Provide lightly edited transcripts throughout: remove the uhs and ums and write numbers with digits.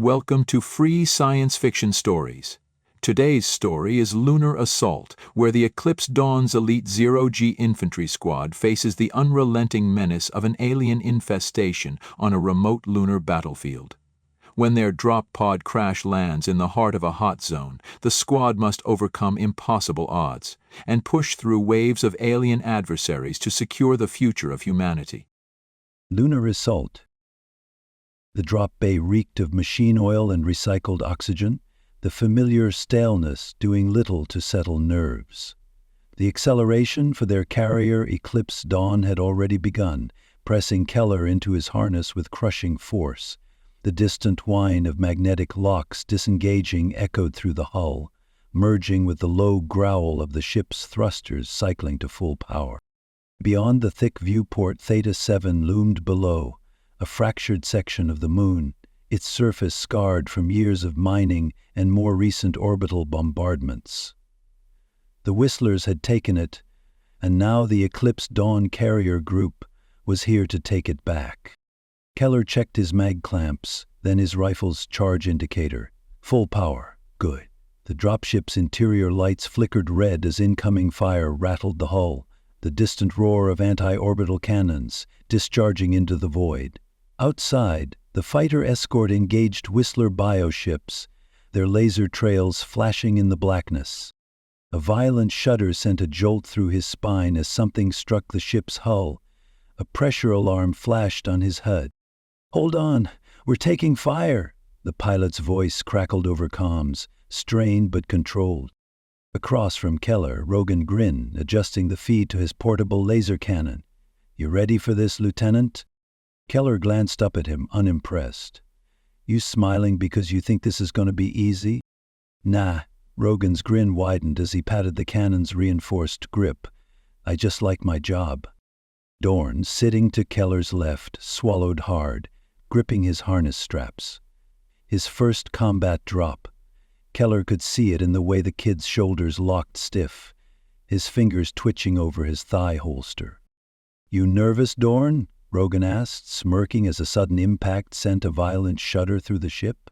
Welcome to Free Science Fiction Stories. Today's story is Lunar Assault, where the Eclipse Dawn's elite Zero-G infantry squad faces the unrelenting menace of an alien infestation on a remote lunar battlefield. When their drop pod crash lands in the heart of a hot zone, the squad must overcome impossible odds and push through waves of alien adversaries to secure the future of humanity. Lunar Assault. The drop bay reeked of machine oil and recycled oxygen, the familiar staleness doing little to settle nerves. The acceleration for their carrier Eclipse Dawn had already begun, pressing Keller into his harness with crushing force. The distant whine of magnetic locks disengaging echoed through the hull, merging with the low growl of the ship's thrusters cycling to full power. Beyond the thick viewport, Theta 7 loomed below, a fractured section of the moon, its surface scarred from years of mining and more recent orbital bombardments. The Whistlers had taken it, and now the Eclipse Dawn carrier group was here to take it back. Keller checked his mag clamps, then his rifle's charge indicator. Full power. Good. The dropship's interior lights flickered red as incoming fire rattled the hull, the distant roar of anti-orbital cannons discharging into the void. Outside, the fighter escort engaged Whistler bioships, their laser trails flashing in the blackness. A violent shudder sent a jolt through his spine as something struck the ship's hull. A pressure alarm flashed on his HUD. "Hold on, we're taking fire," the pilot's voice crackled over comms, strained but controlled. Across from Keller, Rogan grinned, adjusting the feed to his portable laser cannon. "You ready for this, Lieutenant?" Keller glanced up at him, unimpressed. "You smiling because you think this is going to be easy?" "Nah." Rogan's grin widened as he patted the cannon's reinforced grip. "I just like my job." Dorn, sitting to Keller's left, swallowed hard, gripping his harness straps. His first combat drop. Keller could see it in the way the kid's shoulders locked stiff, his fingers twitching over his thigh holster. "You nervous, Dorn?" Rogan asked, smirking as a sudden impact sent a violent shudder through the ship.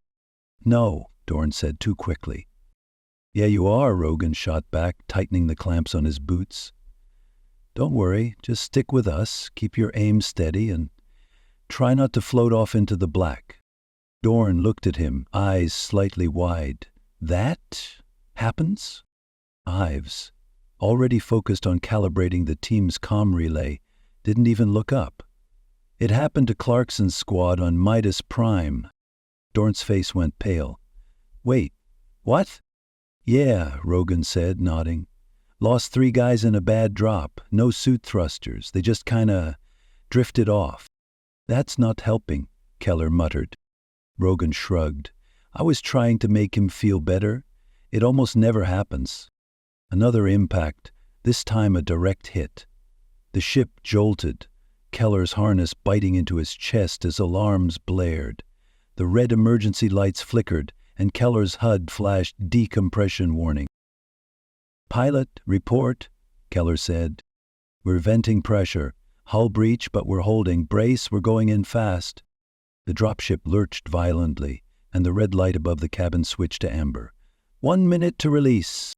"No," Dorn said too quickly. "Yeah, you are," Rogan shot back, tightening the clamps on his boots. "Don't worry, just stick with us, keep your aim steady, and try not to float off into the black." Dorn looked at him, eyes slightly wide. "That happens?" Ives, already focused on calibrating the team's comm relay, didn't even look up. "It happened to Clarkson's squad on Midas Prime." Dorn's face went pale. "Wait, what?" "Yeah," Rogan said, nodding. "Lost 3 guys in a bad drop, no suit thrusters, they just kinda drifted off." "That's not helping," Keller muttered. Rogan shrugged. "I was trying to make him feel better. It almost never happens." Another impact, this time a direct hit. The ship jolted, Keller's harness biting into his chest as alarms blared. The red emergency lights flickered, and Keller's HUD flashed decompression warning. "Pilot, report," Keller said. "We're venting pressure. Hull breach, but we're holding. Brace, we're going in fast." The dropship lurched violently, and the red light above the cabin switched to amber. 1 minute to release."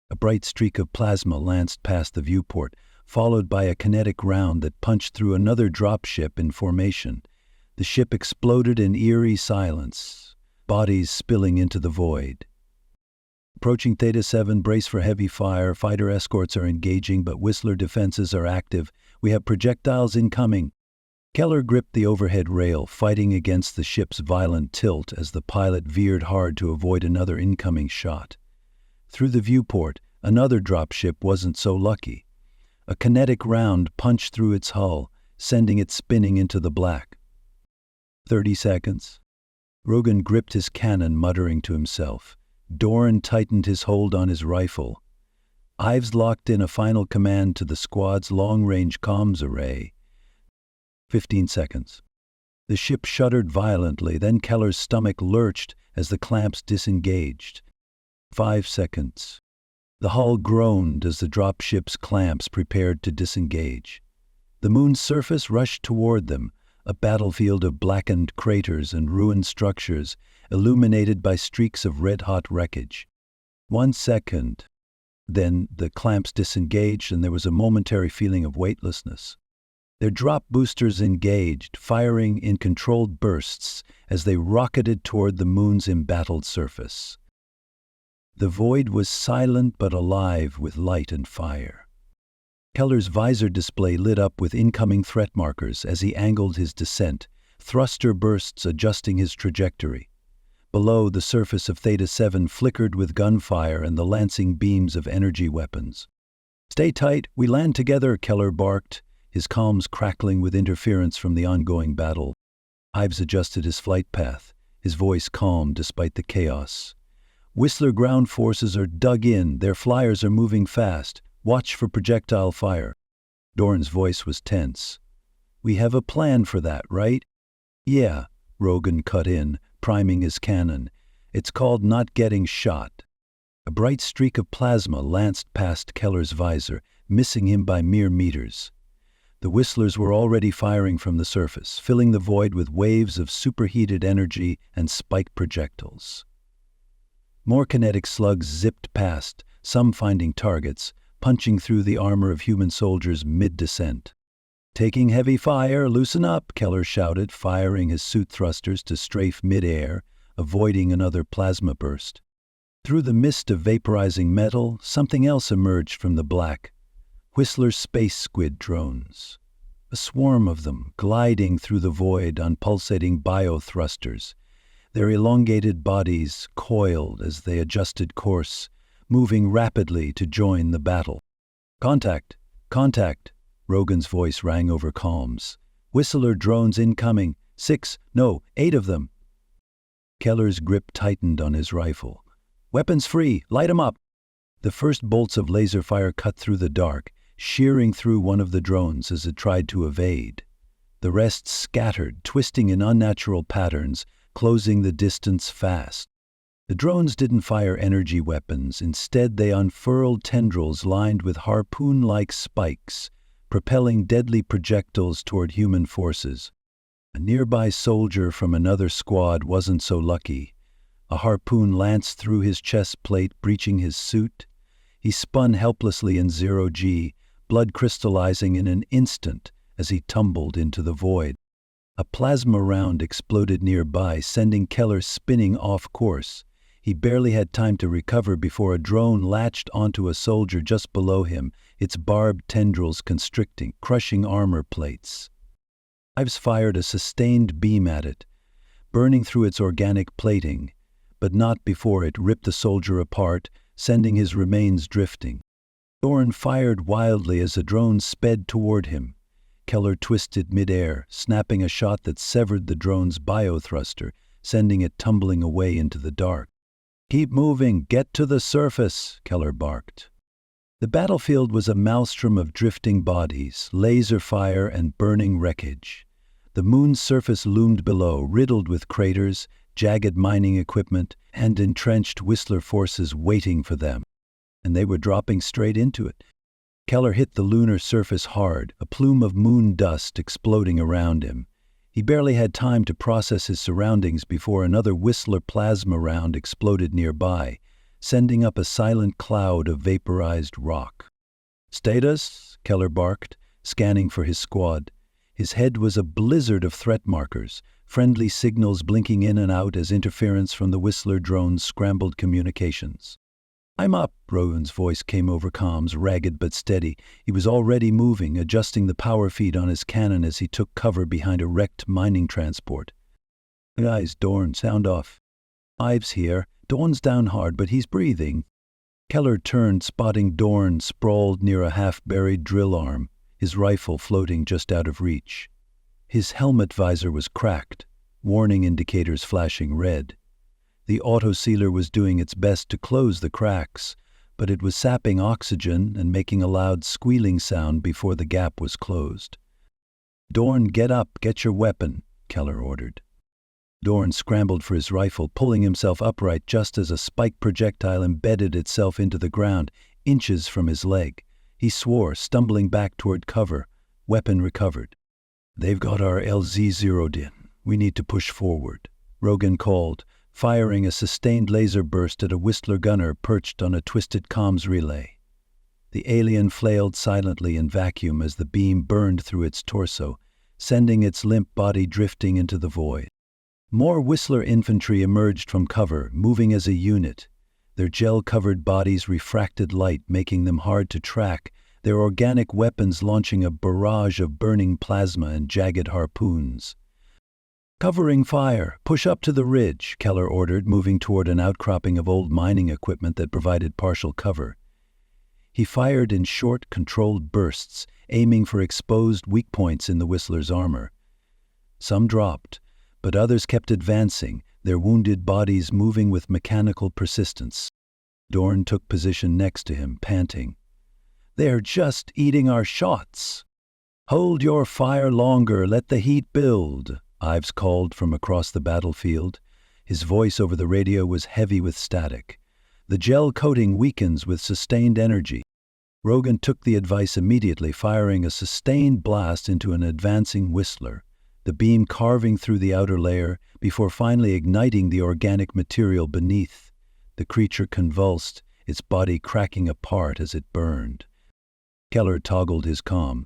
A bright streak of plasma lanced past the viewport, followed by a kinetic round that punched through another dropship in formation. The ship exploded in eerie silence, bodies spilling into the void. "Approaching Theta 7, brace for heavy fire. Fighter escorts are engaging, but Whistler defenses are active. We have projectiles incoming." Keller gripped the overhead rail, fighting against the ship's violent tilt as the pilot veered hard to avoid another incoming shot. Through the viewport, another dropship wasn't so lucky. A kinetic round punched through its hull, sending it spinning into the black. 30 seconds. Rogan gripped his cannon, muttering to himself. Dorn tightened his hold on his rifle. Ives locked in a final command to the squad's long-range comms array. 15 seconds. The ship shuddered violently, then Keller's stomach lurched as the clamps disengaged. 5 seconds. The hull groaned as the dropship's clamps prepared to disengage. The moon's surface rushed toward them, a battlefield of blackened craters and ruined structures, illuminated by streaks of red-hot wreckage. 1 second. Then the clamps disengaged and there was a momentary feeling of weightlessness. Their drop boosters engaged, firing in controlled bursts as they rocketed toward the moon's embattled surface. The void was silent but alive with light and fire. Keller's visor display lit up with incoming threat markers as he angled his descent, thruster bursts adjusting his trajectory. Below, the surface of Theta 7 flickered with gunfire and the lancing beams of energy weapons. "Stay tight, we land together," Keller barked, his comms crackling with interference from the ongoing battle. Ives adjusted his flight path, his voice calm despite the chaos. "Whistler ground forces are dug in, their flyers are moving fast. Watch for projectile fire." Dorn's voice was tense. "We have a plan for that, right?" "Yeah," Rogan cut in, priming his cannon. "It's called not getting shot." A bright streak of plasma lanced past Keller's visor, missing him by mere meters. The Whistlers were already firing from the surface, filling the void with waves of superheated energy and spiked projectiles. More kinetic slugs zipped past, some finding targets, punching through the armor of human soldiers mid-descent. "Taking heavy fire, loosen up," Keller shouted, firing his suit thrusters to strafe mid-air, avoiding another plasma burst. Through the mist of vaporizing metal, something else emerged from the black. Whistler space squid drones. A swarm of them, gliding through the void on pulsating biothrusters, their elongated bodies coiled as they adjusted course, moving rapidly to join the battle. "Contact! Contact!" Rogan's voice rang over comms. "Whistler drones incoming. 8 of them." Keller's grip tightened on his rifle. "Weapons free! Light 'em up!" The first bolts of laser fire cut through the dark, shearing through one of the drones as it tried to evade. The rest scattered, twisting in unnatural patterns, closing the distance fast. The drones didn't fire energy weapons. Instead, they unfurled tendrils lined with harpoon-like spikes, propelling deadly projectiles toward human forces. A nearby soldier from another squad wasn't so lucky. A harpoon lanced through his chest plate, breaching his suit. He spun helplessly in 0G, blood crystallizing in an instant as he tumbled into the void. A plasma round exploded nearby, sending Keller spinning off course. He barely had time to recover before a drone latched onto a soldier just below him, its barbed tendrils constricting, crushing armor plates. Ives fired a sustained beam at it, burning through its organic plating, but not before it ripped the soldier apart, sending his remains drifting. Dorn fired wildly as the drone sped toward him. Keller twisted midair, snapping a shot that severed the drone's biothruster, sending it tumbling away into the dark. "Keep moving, get to the surface," Keller barked. The battlefield was a maelstrom of drifting bodies, laser fire, and burning wreckage. The moon's surface loomed below, riddled with craters, jagged mining equipment, and entrenched Whistler forces waiting for them. And they were dropping straight into it. Keller hit the lunar surface hard, a plume of moon dust exploding around him. He barely had time to process his surroundings before another Whistler plasma round exploded nearby, sending up a silent cloud of vaporized rock. "Status?" Keller barked, scanning for his squad. His head was a blizzard of threat markers, friendly signals blinking in and out as interference from the Whistler drones scrambled communications. "I'm up," Rogan's voice came over comms, ragged but steady. He was already moving, adjusting the power feed on his cannon as he took cover behind a wrecked mining transport. "Guys, Dorn, sound off." "Ives here. Dorn's down hard, but he's breathing." Keller turned, spotting Dorn sprawled near a half-buried drill arm, his rifle floating just out of reach. His helmet visor was cracked, warning indicators flashing red. The autosealer was doing its best to close the cracks, but it was sapping oxygen and making a loud squealing sound before the gap was closed. "Dorn, get up, get your weapon," Keller ordered. Dorn scrambled for his rifle, pulling himself upright just as a spike projectile embedded itself into the ground, inches from his leg. He swore, stumbling back toward cover, weapon recovered. They've got our LZ zeroed in. We need to push forward, Rogan called, firing a sustained laser burst at a Whistler gunner perched on a twisted comms relay. The alien flailed silently in vacuum as the beam burned through its torso, sending its limp body drifting into the void. More Whistler infantry emerged from cover, moving as a unit. Their gel-covered bodies refracted light, making them hard to track, their organic weapons launching a barrage of burning plasma and jagged harpoons. "Covering fire! Push up to the ridge," Keller ordered, moving toward an outcropping of old mining equipment that provided partial cover. He fired in short, controlled bursts, aiming for exposed weak points in the Whistler's armor. Some dropped, but others kept advancing, their wounded bodies moving with mechanical persistence. Dorn took position next to him, panting. "They're just eating our shots." "Hold your fire longer, let the heat build," Ives called from across the battlefield. His voice over the radio was heavy with static. "The gel coating weakens with sustained energy." Rogan took the advice immediately, firing a sustained blast into an advancing Whistler, the beam carving through the outer layer before finally igniting the organic material beneath. The creature convulsed, its body cracking apart as it burned. Keller toggled his comm.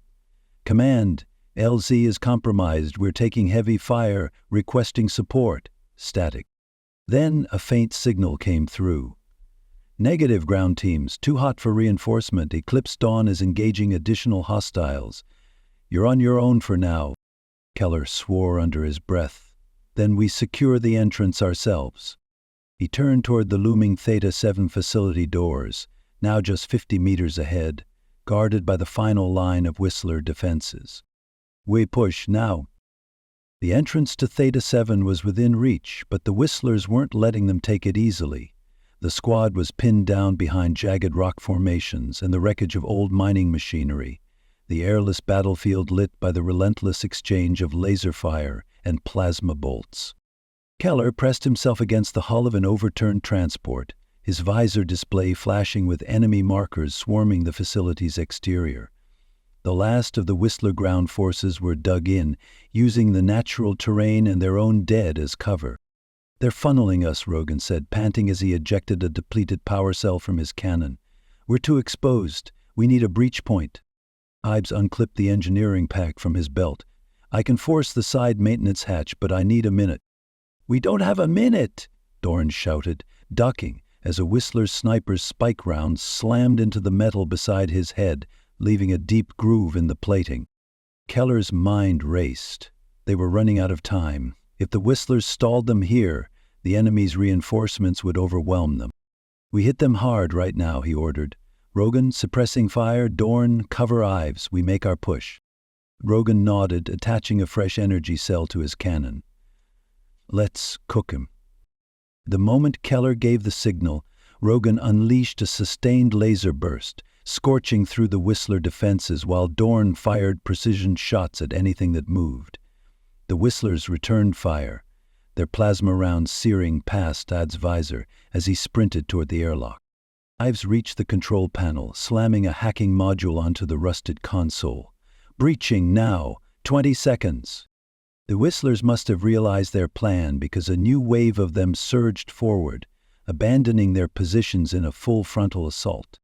"Command, LZ is compromised. We're taking heavy fire, requesting support." Static. Then a faint signal came through. "Negative, ground teams. Too hot for reinforcement. Eclipse Dawn is engaging additional hostiles. You're on your own for now." Keller swore under his breath. "Then we secure the entrance ourselves." He turned toward the looming Theta-7 facility doors, now just 50 meters ahead, guarded by the final line of Whistler defenses. "We push now." The entrance to Theta-7 was within reach, but the Whistlers weren't letting them take it easily. The squad was pinned down behind jagged rock formations and the wreckage of old mining machinery, the airless battlefield lit by the relentless exchange of laser fire and plasma bolts. Keller pressed himself against the hull of an overturned transport, his visor display flashing with enemy markers swarming the facility's exterior. The last of the Whistler ground forces were dug in, using the natural terrain and their own dead as cover. "They're funneling us," Rogan said, panting as he ejected a depleted power cell from his cannon. "We're too exposed. We need a breach point." Ives unclipped the engineering pack from his belt. "I can force the side maintenance hatch, but I need a minute." "We don't have a minute!" Dorn shouted, ducking as a Whistler's sniper's spike round slammed into the metal beside his head, leaving a deep groove in the plating. Keller's mind raced. They were running out of time. If the Whistlers stalled them here, the enemy's reinforcements would overwhelm them. "We hit them hard right now," he ordered. "Rogan, suppressing fire. Dorn, cover Ives. We make our push." Rogan nodded, attaching a fresh energy cell to his cannon. "Let's cook him." The moment Keller gave the signal, Rogan unleashed a sustained laser burst, scorching through the Whistler defenses while Dorn fired precision shots at anything that moved. The Whistlers returned fire, their plasma rounds searing past Ad's visor as he sprinted toward the airlock. Ives reached the control panel, slamming a hacking module onto the rusted console. "Breaching now! 20 seconds!" The Whistlers must have realized their plan because a new wave of them surged forward, abandoning their positions in a full frontal assault.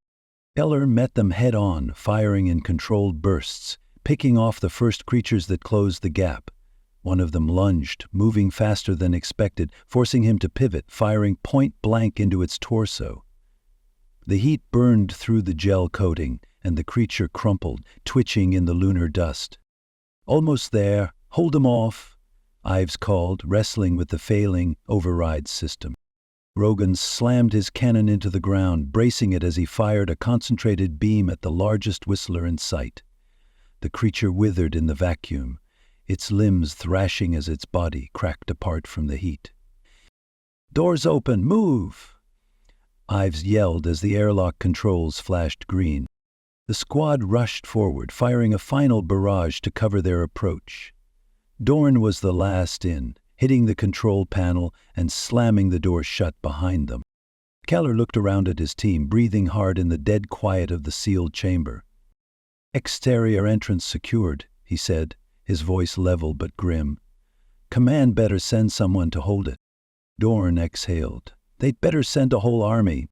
Keller met them head-on, firing in controlled bursts, picking off the first creatures that closed the gap. One of them lunged, moving faster than expected, forcing him to pivot, firing point-blank into its torso. The heat burned through the gel coating, and the creature crumpled, twitching in the lunar dust. "Almost there. Hold them off," Ives called, wrestling with the failing override system. Rogan slammed his cannon into the ground, bracing it as he fired a concentrated beam at the largest Whistler in sight. The creature withered in the vacuum, its limbs thrashing as its body cracked apart from the heat. "Doors open! Move!" Ives yelled as the airlock controls flashed green. The squad rushed forward, firing a final barrage to cover their approach. Dorn was the last in, hitting the control panel and slamming the door shut behind them. Keller looked around at his team, breathing hard in the dead quiet of the sealed chamber. "Exterior entrance secured," he said, his voice level but grim. "Command better send someone to hold it." Dorn exhaled. "They'd better send a whole army."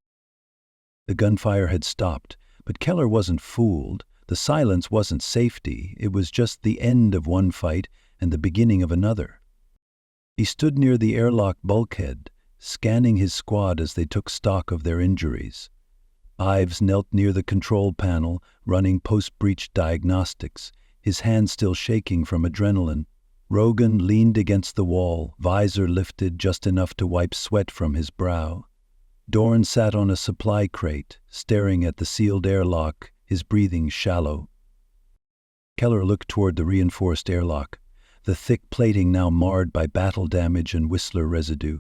The gunfire had stopped, but Keller wasn't fooled. The silence wasn't safety, it was just the end of one fight and the beginning of another. He stood near the airlock bulkhead, scanning his squad as they took stock of their injuries. Ives knelt near the control panel, running post-breach diagnostics, his hand still shaking from adrenaline. Rogan leaned against the wall, visor lifted just enough to wipe sweat from his brow. Dorn sat on a supply crate, staring at the sealed airlock, his breathing shallow. Keller looked toward the reinforced airlock, the thick plating now marred by battle damage and Whistler residue.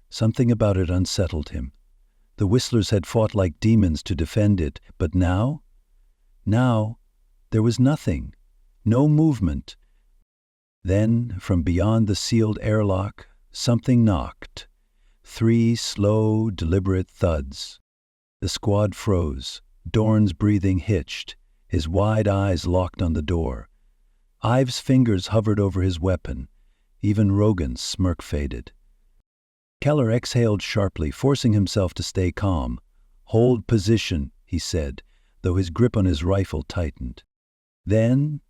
Something about it unsettled him. The Whistlers had fought like demons to defend it, but now? Now, there was nothing, no movement. Then, from beyond the sealed airlock, something knocked. 3 slow, deliberate thuds. The squad froze. Dorn's breathing hitched, his wide eyes locked on the door. Ives' fingers hovered over his weapon. Even Rogan's smirk faded. Keller exhaled sharply, forcing himself to stay calm. "Hold position," he said, though his grip on his rifle tightened. Then,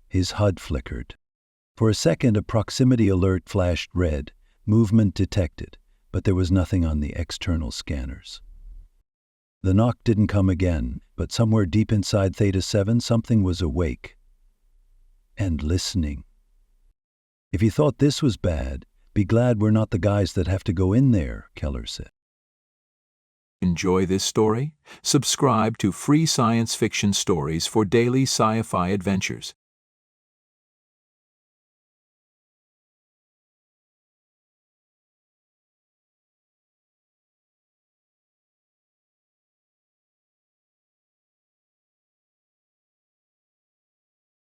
his HUD flickered. For a second, a proximity alert flashed red, movement detected, but there was nothing on the external scanners. The knock didn't come again, but somewhere deep inside Theta 7, something was awake and listening. "If you thought this was bad, be glad we're not the guys that have to go in there," Keller said. Enjoy this story? Subscribe to Free Science Fiction Stories for daily sci-fi adventures.